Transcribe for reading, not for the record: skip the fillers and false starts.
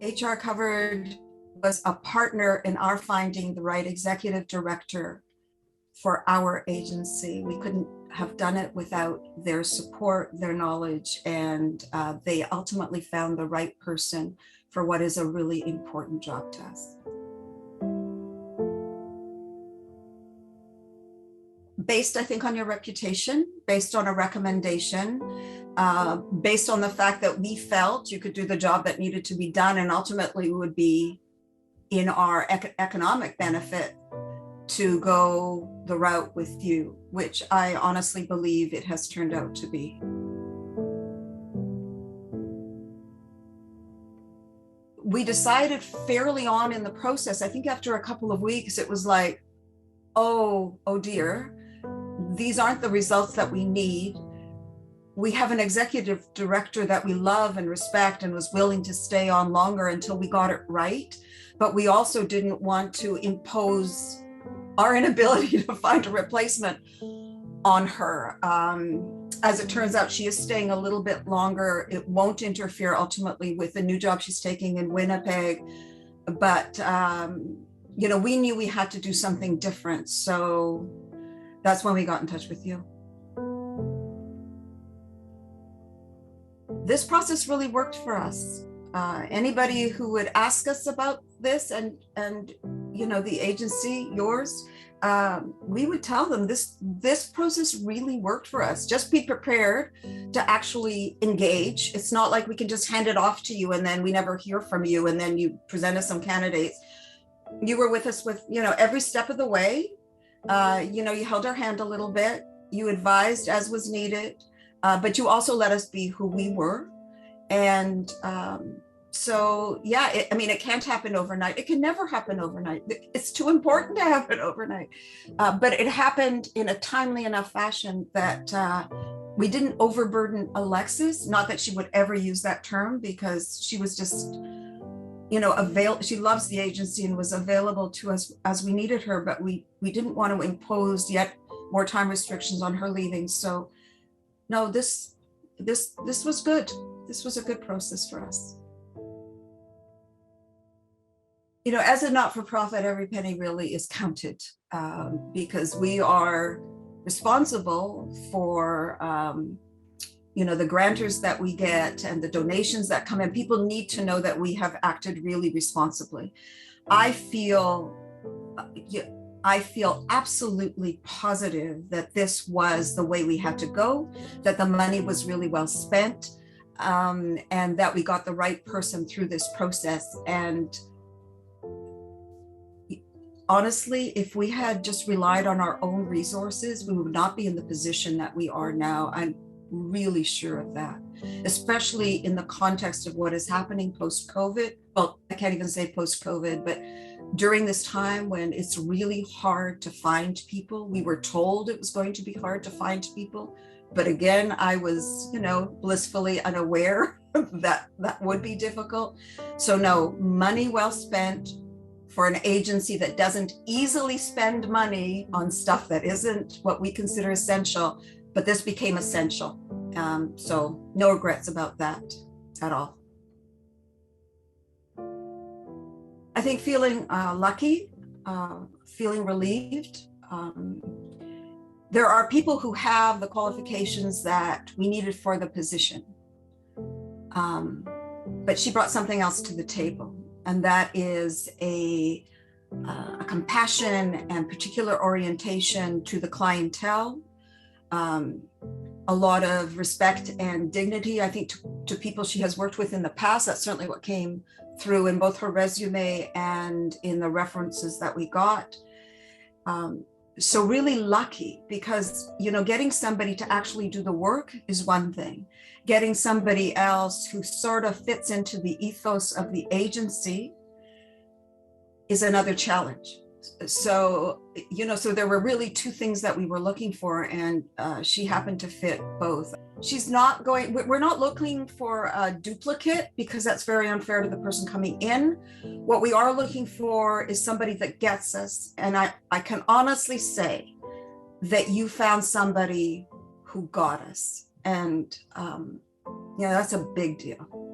HR Covered was a partner in our finding the right executive director for our agency. We couldn't have done it without their support, their knowledge, and they ultimately found the right person for what is a really important job to us. Based, I think, on your reputation, based on a recommendation, based on the fact that we felt you could do the job that needed to be done and ultimately would be in our economic benefit to go the route with you, which I honestly believe it has turned out to be. We decided fairly on in the process, I think after a couple of weeks, it was like, oh dear, these aren't the results that we need. We have an executive director that we love and respect and was willing to stay on longer until we got it right. But we also didn't want to impose our inability to find a replacement on her. As it turns out, she is staying a little bit longer. It won't interfere ultimately with the new job she's taking in Winnipeg. But, we knew we had to do something different. So that's when we got in touch with you. This process really worked for us. Anybody who would ask us about this and the agency, yours, we would tell them this process really worked for us. Just be prepared to actually engage. It's not like we can just hand it off to you and then we never hear from you and then you present us some candidates. You were with us with, every step of the way. You held our hand a little bit. You advised as was needed, but you also let us be who we were. And it can't happen overnight. It can never happen overnight. It's too important to happen overnight. But it happened in a timely enough fashion that we didn't overburden Alexis. Not that she would ever use that term, because she was just, she loves the agency and was available to us as we needed her, but we didn't want to impose yet more time restrictions on her leaving. So no, this was good. This was a good process for us. As a not-for-profit, every penny really is counted, because we are responsible for, the grantors that we get and the donations that come in. People need to know that we have acted really responsibly. I feel absolutely positive that this was the way we had to go, that the money was really well spent, and that we got the right person through this process. And honestly, if we had just relied on our own resources, we would not be in the position that we are now. I'm really sure of that, especially in the context of what is happening post-COVID. Well, I can't even say post-COVID, but during this time when it's really hard to find people. We were told it was going to be hard to find people. But again, I was, blissfully unaware that would be difficult. So no, money well spent for an agency that doesn't easily spend money on stuff that isn't what we consider essential, but this became essential. So no regrets about that at all. I think feeling lucky, feeling relieved. There are people who have the qualifications that we needed for the position, but she brought something else to the table, and that is a compassion and particular orientation to the clientele, a lot of respect and dignity, I think, to people she has worked with in the past. That's certainly what came through in both her resume and in the references that we got. So really lucky, because, getting somebody to actually do the work is one thing. Getting somebody else who sort of fits into the ethos of the agency is another challenge. So, so there were really two things that we were looking for, and she happened to fit both. We're not looking for a duplicate, because that's very unfair to the person coming in. What we are looking for is somebody that gets us. And I can honestly say that you found somebody who got us. And that's a big deal.